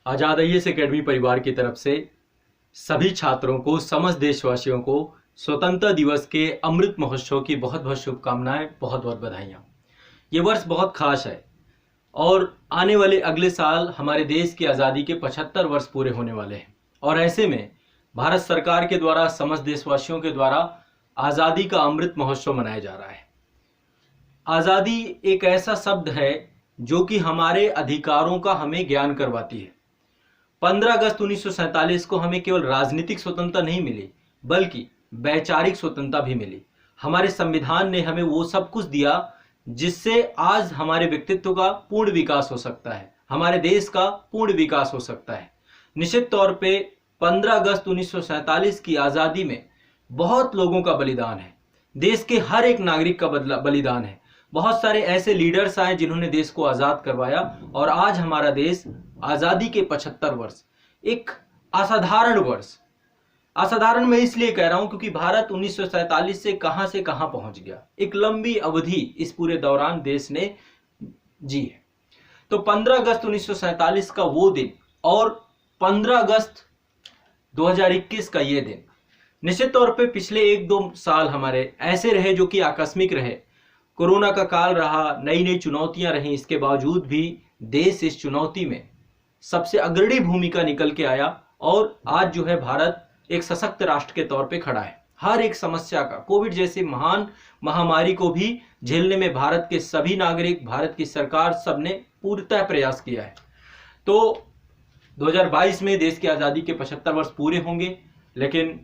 आजाद IAS academy परिवार की तरफ से सभी छात्रों को, समस्त देशवासियों को स्वतंत्रता दिवस के अमृत महोत्सव की बहुत बहुत शुभकामनाएं, बहुत बहुत बधाइयाँ। ये वर्ष बहुत खास है और आने वाले अगले साल हमारे देश की आज़ादी के 75 वर्ष पूरे होने वाले हैं और ऐसे में भारत सरकार के द्वारा, समस्त देशवासियों के द्वारा आज़ादी का अमृत महोत्सव मनाया जा रहा है। आज़ादी एक ऐसा शब्द है जो कि हमारे अधिकारों का हमें ज्ञान करवाती है। 15 अगस्त 1947 को हमें केवल राजनीतिक स्वतंत्रता नहीं मिली, बल्कि वैचारिक स्वतंत्रता भी मिली। हमारे संविधान ने हमें वो सब कुछ दिया जिससे आज हमारे व्यक्तित्व का पूर्ण विकास हो सकता है, हमारे देश का पूर्ण विकास हो सकता है। निश्चित तौर पे 15 अगस्त 1947 की आज़ादी में बहुत लोगों का बलिदान है, देश के हर एक नागरिक का बलिदान है। बहुत सारे ऐसे लीडर्स आए जिन्होंने देश को आज़ाद करवाया और आज हमारा देश आज़ादी के 75 वर्ष, एक असाधारण वर्ष। असाधारण मैं इसलिए कह रहा हूं क्योंकि भारत 1947 से कहां पहुंच गया, एक लंबी अवधि इस पूरे दौरान देश ने जी है। तो 15 अगस्त 1947 का वो दिन और 15 अगस्त 2021 का ये दिन, निश्चित तौर पे पिछले 1-2 साल हमारे ऐसे रहे जो कि आकस्मिक रहे। कोरोना का काल रहा, नई नई चुनौतियां रहीं, इसके बावजूद भी देश इस चुनौती में सबसे अग्रणी भूमिका निकल के आया और आज जो है भारत एक सशक्त राष्ट्र के तौर पे खड़ा है। हर एक समस्या का, कोविड जैसी महान महामारी को भी झेलने में भारत के सभी नागरिक, भारत की सरकार, सबने पूर्णतः प्रयास किया है। तो 2022 में देश की आज़ादी के 75 वर्ष पूरे होंगे, लेकिन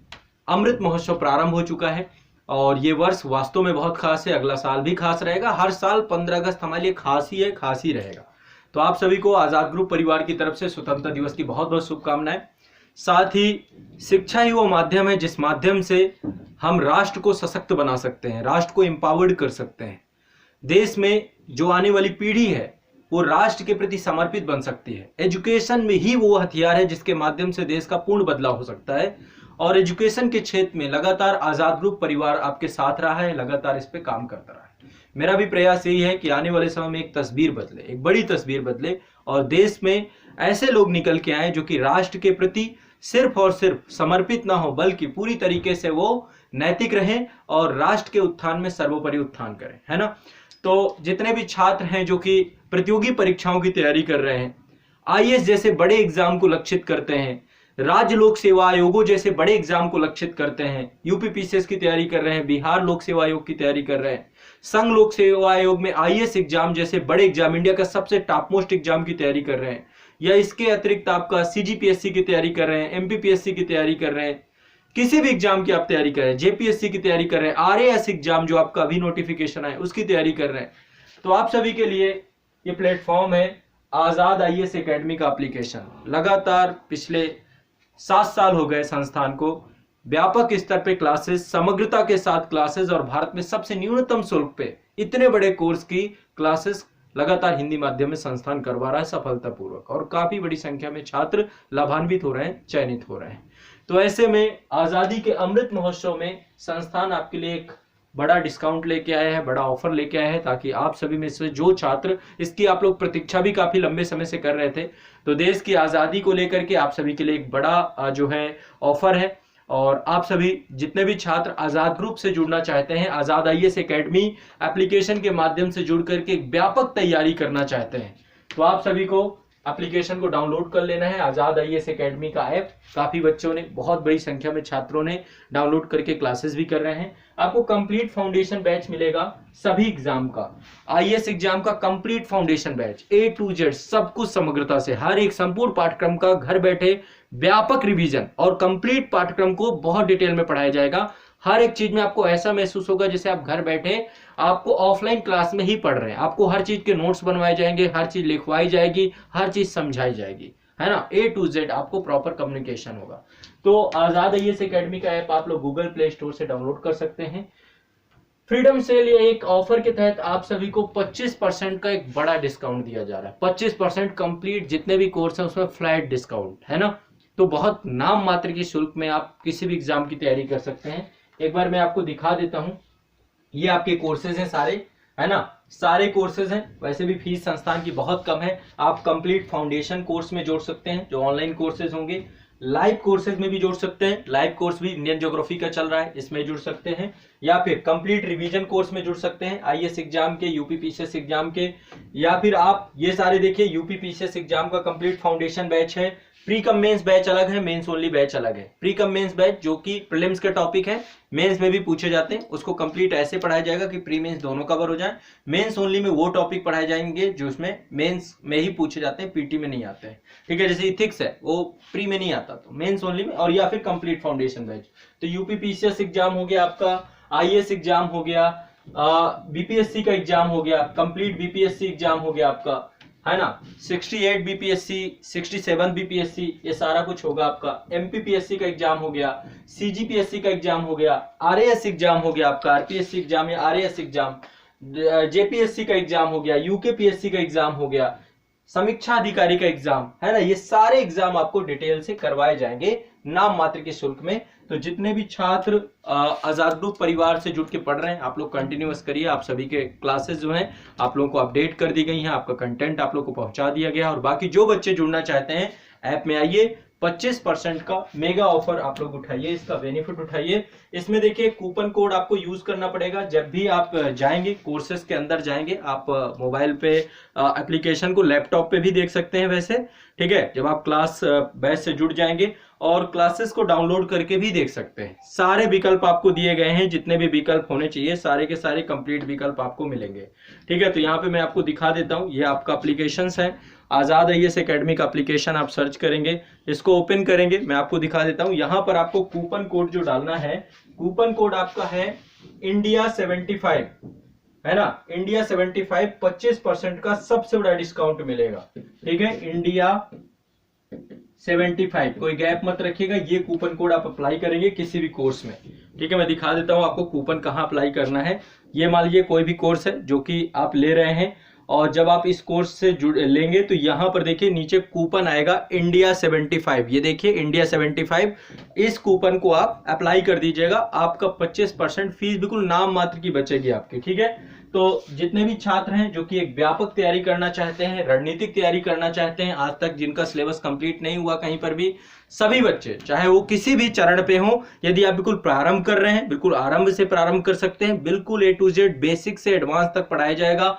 अमृत महोत्सव प्रारंभ हो चुका है और ये वर्ष वास्तव में बहुत खास है। अगला साल भी खास रहेगा। हर साल 15 अगस्त हमारे लिए खास ही है, खास ही रहेगा। तो आप सभी को आज़ाद ग्रुप परिवार की तरफ से स्वतंत्रता दिवस की बहुत बहुत शुभकामनाएं। साथ ही शिक्षा ही वो माध्यम है जिस माध्यम से हम राष्ट्र को सशक्त बना सकते हैं, राष्ट्र को एम्पावर्ड कर सकते हैं। देश में जो आने वाली पीढ़ी है वो राष्ट्र के प्रति समर्पित बन सकती है। एजुकेशन में ही वो हथियार है जिसके माध्यम से देश का पूर्ण बदलाव हो सकता है और एजुकेशन के क्षेत्र में लगातार आज़ाद ग्रुप परिवार आपके साथ रहा है, लगातार इस पे काम करता रहा है। मेरा भी प्रयास यही है कि आने वाले समय में एक तस्वीर बदले, एक बड़ी तस्वीर बदले और देश में ऐसे लोग निकल के आए जो कि राष्ट्र के प्रति सिर्फ और सिर्फ समर्पित ना हो, बल्कि पूरी तरीके से वो नैतिक रहें और राष्ट्र के उत्थान में सर्वोपरि उत्थान करें, है ना। तो जितने भी छात्र हैं जो कि प्रतियोगी परीक्षाओं की तैयारी कर रहे हैं, आईएएस जैसे बड़े एग्जाम को लक्षित करते हैं, राज्य लोक सेवा आयोगों जैसे बड़े एग्जाम को लक्षित करते हैं, यूपी पीसीएस की तैयारी कर रहे हैं, बिहार लोक सेवा आयोग की तैयारी कर रहे हैं, संघ लोक सेवा आयोग में आईएएस एग्जाम जैसे बड़े एग्जाम, इंडिया का सबसे टॉप मोस्ट एग्जाम की तैयारी कर रहे हैं, या इसके अतिरिक्त आपका सीजीपीएससी की तैयारी कर रहे हैं, एमपीपीएससी की तैयारी कर रहे हैं, किसी भी एग्जाम की आप तैयारी कर रहे हैं, जेपीएससी की तैयारी कर रहे हैं, आरएएस एग्जाम जो आपका अभी नोटिफिकेशन है उसकी तैयारी कर रहे हैं, तो आप सभी के लिए ये प्लेटफॉर्म है आजाद आईएएस एकेडमी का एप्लीकेशन। लगातार पिछले 7 साल हो गए संस्थान को व्यापक स्तर पे क्लासेस, समग्रता के साथ क्लासेस और भारत में सबसे न्यूनतम शुल्क पे इतने बड़े कोर्स की क्लासेस लगातार हिंदी माध्यम में संस्थान करवा रहा है सफलतापूर्वक और काफी बड़ी संख्या में छात्र लाभान्वित हो रहे हैं, चयनित हो रहे हैं। तो ऐसे में आजादी के अमृत महोत्सव में संस्थान आपके लिए एक बड़ा डिस्काउंट लेके आया है, बड़ा ऑफर लेके आया है, ताकि आप सभी में से जो छात्र, इसकी आप लोग प्रतीक्षा भी काफी लंबे समय से कर रहे थे, तो देश की आजादी को लेकर के आप सभी के लिए एक बड़ा जो है ऑफर है। और आप सभी जितने भी छात्र आजाद ग्रुप से जुड़ना चाहते हैं, आजाद आईएएस एकेडमी एप्लीकेशन के माध्यम से जुड़ करके एक व्यापक तैयारी करना चाहते हैं, तो आप सभी को एप्लीकेशन को डाउनलोड कर लेना है, आजाद आईएएस एकेडमी का ऐप। काफी बच्चों ने, बहुत बड़ी संख्या में छात्रों ने डाउनलोड करके क्लासेस भी कर रहे हैं। आपको कंप्लीट फाउंडेशन बैच मिलेगा सभी एग्जाम का, आईएएस एग्जाम का complete foundation batch, A to Z सब कुछ समग्रता से, हर एक संपूर्ण पाठ्यक्रम का घर बैठे व्यापक रिवीजन और कंप्लीट पाठ्यक्रम को बहुत डिटेल में पढ़ाया जाएगा। हर एक चीज में आपको ऐसा महसूस होगा जैसे आप घर बैठे आपको ऑफलाइन क्लास में ही पढ़ रहे हैं। आपको हर चीज के नोट्स बनवाए जाएंगे, हर चीज लिखवाई जाएगी, हर चीज समझाई जाएगी, है ना। A to Z आपको प्रॉपर कम्युनिकेशन होगा। तो आजाद आईएएस एकेडमी का ऐप आप लोग गूगल प्ले स्टोर से डाउनलोड कर सकते हैं। फ्रीडम सेल, ये एक ऑफर के तहत आप सभी को 25% का एक बड़ा डिस्काउंट दिया जा रहा है। 25% कंप्लीट जितने भी कोर्स हैं उसमें फ्लैट डिस्काउंट, है ना। तो बहुत नाम मात्र की शुल्क में आप किसी भी एग्जाम की तैयारी कर सकते हैं। एक बार मैं आपको दिखा देता हूं, ये आपके कोर्सेज हैं सारे, है ना। सारे कोर्सेज हैं, वैसे भी फीस संस्थान की बहुत कम है। आप कंप्लीट फाउंडेशन कोर्स में जोड़ सकते हैं जो ऑनलाइन कोर्सेज होंगे, लाइव कोर्सेज में भी जोड़ सकते हैं, लाइव कोर्स भी इंडियन ज्योग्राफी का चल रहा है इसमें जुड़ सकते हैं, या फिर कंप्लीट रिवीजन कोर्स में जुड़ सकते हैं आईएएस एग्जाम के, यूपी पीसीएस एग्जाम के, या फिर आप ये सारे देखिए यूपी पीसीएस एग्जाम का कंप्लीट फाउंडेशन बैच है, प्री कम मेंस बैच अलग है, मेंस ओनली बैच अलग है। प्री कम मेंस बैच जो कि प्रीलिम्स के टॉपिक है, मेंस में भी पूछे जाते हैं, उसको कंप्लीट ऐसे पढ़ाया जाएगा कि प्री मेंस दोनों कवर हो जाए। मेंस ओनली में वो टॉपिक पढ़ाए जाएंगे जो उसमें मेंस में ही पूछे जाते हैं, पीटी में नहीं आते हैं, ठीक है। जैसे इथिक्स है वो प्री में नहीं आता, तो मेंस ओनली में, और या फिर कंप्लीट फाउंडेशन बैच। तो यूपी पीसीएस एग्जाम हो गया आपका, आईएएस एग्जाम हो गया, बीपीएससी का एग्जाम हो गया, कंप्लीट बीपीएससी एग्जाम हो गया आपका, है ना, 68 बीपीएससी, 67 बीपीएससी, ये सारा कुछ होगा आपका। एमपीपीएससी का एग्जाम हो गया, सीजीपीएससी का एग्जाम हो गया, आरएएस एग्जाम हो गया आपका, आरपीएससी एग्जाम या आरएएस एग्जाम, जेपीएससी का एग्जाम हो गया, यूकेपीएससी का एग्जाम हो गया, समीक्षा अधिकारी का एग्जाम, है ना। ये सारे एग्जाम आपको डिटेल से करवाए जाएंगे नाम मात्र के शुल्क में। तो जितने भी छात्र आजाद ग्रुप परिवार से जुड़ के पढ़ रहे हैं, आप लोग कंटिन्यूअस करिए। आप सभी के क्लासेस जो हैं आप लोगों को अपडेट कर दी गई हैं, आपका कंटेंट आप लोग को पहुंचा दिया गया। और बाकी जो बच्चे जुड़ना चाहते हैं ऐप में आइए, 25% का मेगा ऑफर आप लोग उठाइए, इसका बेनिफिट उठाइए। इसमें देखिए कूपन कोड आपको यूज करना पड़ेगा जब भी आप जाएंगे, कोर्सेज के अंदर जाएंगे। आप मोबाइल पे एप्लीकेशन को लैपटॉप पे भी देख सकते हैं वैसे, ठीक है। जब आप क्लास बैच से जुड़ जाएंगे और क्लासेस को डाउनलोड करके भी देख सकते हैं। सारे विकल्प आपको दिए गए हैं, जितने भी विकल्प होने चाहिए सारे के सारे कंप्लीट विकल्प आपको मिलेंगे, ठीक है। तो यहाँ पे मैं आपको दिखा देता हूँ, ये आपका एप्लीकेशन है आजाद आईएएस एकेडमी का एप्लीकेशन। आप सर्च करेंगे, इसको ओपन करेंगे, मैं आपको दिखा देता हूँ। यहाँ पर आपको कूपन कोड जो डालना है, कूपन कोड आपका है इंडिया 75, है ना, इंडिया 75, 25% का सबसे बड़ा डिस्काउंट मिलेगा, ठीक है। इंडिया 75, कोई गैप मत रखिएगा, ये कूपन कोड आप अप्लाई करेंगे किसी भी कोर्स में, ठीक है। मैं दिखा देता हूं आपको कूपन कहां अप्लाई करना है। ये मान लीजिए कोई भी कोर्स है जो कि आप ले रहे हैं, और जब आप इस कोर्स से जुड़ लेंगे तो यहां पर देखिए नीचे कूपन आएगा इंडिया 75, ये देखिए इंडिया 75, इस कूपन को आप अप्लाई कर दीजिएगा। आपका 25% फीस बिल्कुल नाम मात्र की बचेगी आपकी, ठीक है। तो जितने भी छात्र हैं जो कि एक व्यापक तैयारी करना चाहते हैं, रणनीतिक तैयारी करना चाहते हैं, आज तक जिनका सिलेबस कंप्लीट नहीं हुआ कहीं पर भी, सभी बच्चे चाहे वो किसी भी चरण पे हो, यदि आप बिल्कुल प्रारंभ कर रहे हैं, बिल्कुल आरंभ से प्रारंभ कर सकते हैं। बिल्कुल A to Z बेसिक से एडवांस तक पढ़ाया जाएगा,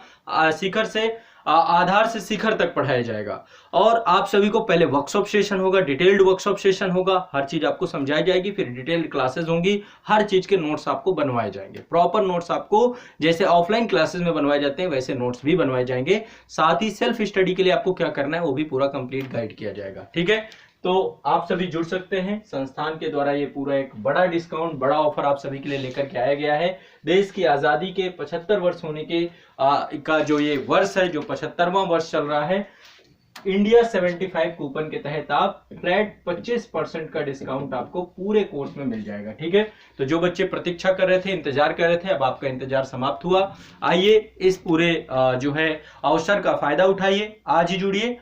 शिखर से आधार से शिखर तक पढ़ाया जाएगा। और आप सभी को पहले वर्कशॉप सेशन होगा, डिटेल्ड वर्कशॉप सेशन होगा, हर चीज आपको समझाई जाएगी, फिर डिटेल्ड क्लासेस होंगी, हर चीज के नोट्स आपको बनवाए जाएंगे, प्रॉपर नोट्स आपको जैसे ऑफलाइन क्लासेस में बनवाए जाते हैं वैसे नोट्स भी बनवाए जाएंगे। साथ ही सेल्फ स्टडी के लिए आपको क्या करना है वो भी पूरा कंप्लीट गाइड किया जाएगा, ठीक है। तो आप सभी जुड़ सकते हैं, संस्थान के द्वारा ये पूरा एक बड़ा डिस्काउंट, बड़ा ऑफर आप सभी के लिए लेकर के आया गया है। देश की आजादी के 75 वर्ष होने के का जो ये वर्ष है, जो 75वां वर्ष चल रहा है, इंडिया 75 कूपन के तहत आप फ्लैट 25% का डिस्काउंट आपको पूरे कोर्स में मिल जाएगा, ठीक है। तो जो बच्चे प्रतीक्षा कर रहे थे, इंतजार कर रहे थे, अब आपका इंतजार समाप्त हुआ। आइए इस पूरे जो है अवसर का फायदा उठाइए, आज ही जुड़िए।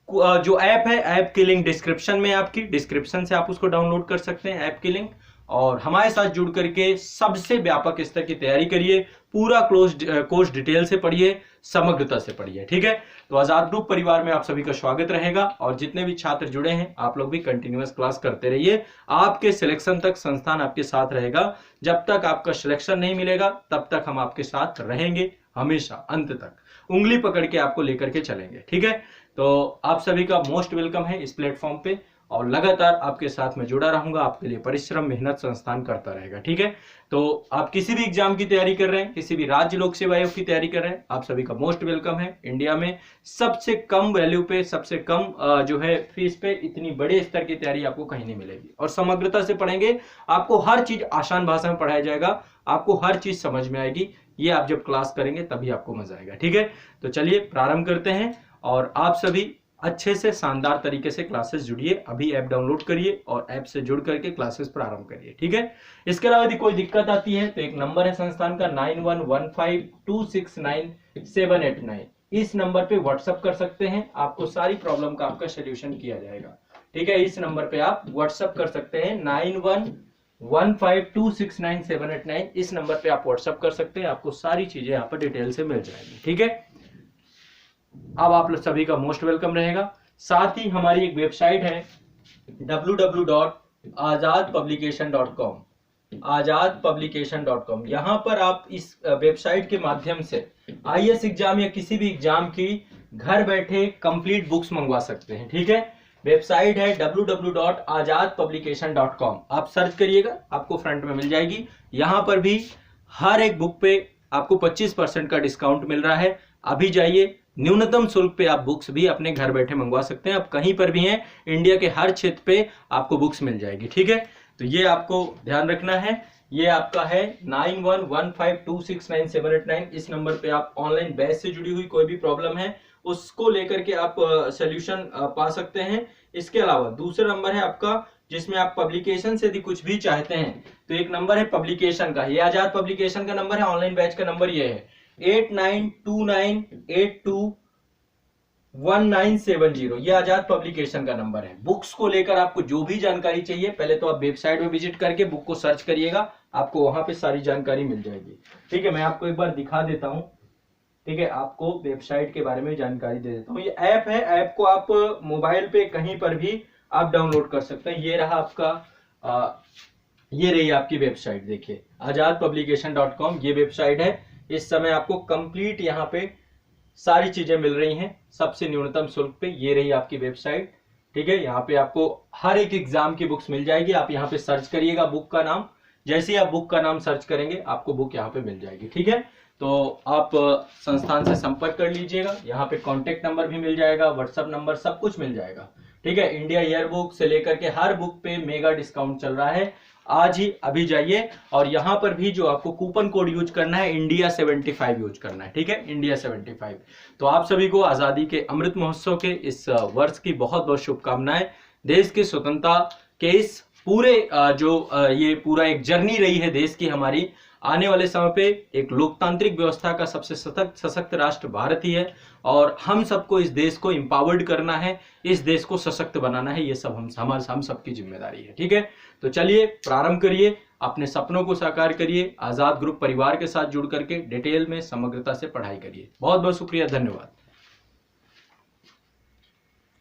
जो ऐप है, ऐप की लिंक डिस्क्रिप्शन में, आपकी डिस्क्रिप्शन से आप उसको डाउनलोड कर सकते हैं ऐप की लिंक, और हमारे साथ जुड़ करके सबसे व्यापक स्तर की तैयारी करिए, पूरा कोर्स डिटेल से पढ़िए, समग्रता से पढ़िए, ठीक है। तो आजाद ग्रुप परिवार में आप सभी का स्वागत रहेगा, और जितने भी छात्र जुड़े हैं आप लोग भी कंटिन्यूअस क्लास करते रहिए। आपके सिलेक्शन तक संस्थान आपके साथ रहेगा, जब तक आपका सिलेक्शन नहीं मिलेगा तब तक हम आपके साथ रहेंगे, हमेशा अंत तक उंगली पकड़ के आपको लेकर के चलेंगे, ठीक है। तो आप सभी का मोस्ट वेलकम है इस प्लेटफॉर्म पे, और लगातार आपके साथ में जुड़ा रहूंगा, आपके लिए परिश्रम मेहनत संस्थान करता रहेगा, ठीक है। तो आप किसी भी एग्जाम की तैयारी कर रहे हैं, किसी भी राज्य लोक सेवा आयोग की तैयारी कर रहे हैं, आप सभी का मोस्ट वेलकम है। इंडिया में सबसे कम वैल्यू पे, सबसे कम जो है फीस पे इतनी बड़े स्तर की तैयारी आपको कहीं नहीं मिलेगी, और समग्रता से पढ़ेंगे, आपको हर चीज आसान भाषा में पढ़ाया जाएगा, आपको हर चीज समझ में आएगी। ये आप जब क्लास करेंगे तभी आपको मजा आएगा, ठीक है। तो चलिए प्रारंभ करते हैं, और आप सभी अच्छे से शानदार तरीके से क्लासेस जुड़िए। अभी ऐप डाउनलोड करिए और ऐप से जुड़ करके क्लासेस प्रारंभ करिए, ठीक है। इसके अलावा यदि कोई दिक्कत आती है तो एक नंबर है संस्थान का 9115269789, इस नंबर पे व्हाट्सएप कर सकते हैं, आपको सारी प्रॉब्लम का आपका सोल्यूशन किया जाएगा, ठीक है। इस नंबर पे आप व्हाट्सएप कर सकते हैं 9115269789, 15269789 इस नंबर पे आप व्हाट्सअप कर सकते हैं। आपको सारी चीजें यहाँ पर डिटेल से मिल जाएंगी। ठीक है, अब आप लोग सभी का मोस्ट वेलकम रहेगा। साथ ही हमारी एक वेबसाइट है www.azadpublication.com, azadpublication.com। यहाँ पर आप इस वेबसाइट के माध्यम से आईएएस एग्जाम या किसी भी एग्जाम की घर बैठे कंप्लीट बुक्स मंगवा सकते हैं। ठीक है, वेबसाइट है www.azadpublication.com। आप सर्च करिएगा, आपको फ्रंट में मिल जाएगी। यहाँ पर भी हर एक बुक पे आपको 25% का डिस्काउंट मिल रहा है। अभी जाइए, न्यूनतम शुल्क पे आप बुक्स भी अपने घर बैठे मंगवा सकते हैं। आप कहीं पर भी हैं, इंडिया के हर क्षेत्र पे आपको बुक्स मिल जाएगी। ठीक है, तो ये आपको ध्यान रखना है। ये आपका है 9115269789। इस नंबर पे आप ऑनलाइन बैच से जुड़ी हुई कोई भी प्रॉब्लम है उसको लेकर के आप सोल्यूशन पा सकते हैं। इसके अलावा दूसरा नंबर है आपका जिसमें आप पब्लिकेशन से यदि कुछ भी चाहते हैं तो एक नंबर है पब्लिकेशन का, ये आजाद पब्लिकेशन का नंबर है। ऑनलाइन बैच का नंबर ये है 8929821970। ये आजाद पब्लिकेशन का नंबर है। बुक्स को लेकर आपको जो भी जानकारी चाहिए, पहले तो आप वेबसाइट में विजिट करके बुक को सर्च करिएगा, आपको वहां पे सारी जानकारी मिल जाएगी। ठीक है, मैं आपको एक बार दिखा देता हूं। ठीक है, आपको वेबसाइट के बारे में जानकारी दे देता हूं। ये ऐप है, ऐप को आप मोबाइल पे कहीं पर भी आप डाउनलोड कर सकते हैं। ये रहा आपका ये रही आपकी वेबसाइट, देखिए azadpublication.com ये वेबसाइट है। इस समय आपको कंप्लीट यहाँ पे सारी चीजें मिल रही हैं सबसे न्यूनतम शुल्क पे। ये रही आपकी वेबसाइट। ठीक है, यहाँ पे आपको हर एक एग्जाम की बुक्स मिल जाएगी। आप यहाँ पे सर्च करिएगा बुक का नाम, जैसे ही आप बुक का नाम सर्च करेंगे आपको बुक यहाँ पे मिल जाएगी। ठीक है, तो आप संस्थान से संपर्क कर लीजिएगा। यहाँ पे कॉन्टेक्ट नंबर भी मिल जाएगा, व्हाट्सएप नंबर, सब कुछ मिल जाएगा। ठीक है, इंडिया ईयर बुक से लेकर के हर बुक पे मेगा डिस्काउंट चल रहा है। आज ही अभी जाइए, और यहाँ पर भी जो आपको कूपन कोड यूज करना है इंडिया 75 यूज करना है। ठीक है, इंडिया 75। तो आप सभी को आजादी के अमृत महोत्सव के इस वर्ष की बहुत बहुत शुभकामनाएं। देश की स्वतंत्रता के इस पूरे ये पूरा एक जर्नी रही है देश की हमारी। आने वाले समय पे एक लोकतांत्रिक व्यवस्था का सबसे सशक्त राष्ट्र भारत ही है, और हम सबको इस देश को एम्पावर्ड करना है, इस देश को सशक्त बनाना है। ये सब हम सबकी जिम्मेदारी है। ठीक है, तो चलिए प्रारंभ करिए, अपने सपनों को साकार करिए। आजाद ग्रुप परिवार के साथ जुड़ करके डिटेल में समग्रता से पढ़ाई करिए। बहुत बहुत शुक्रिया, धन्यवाद।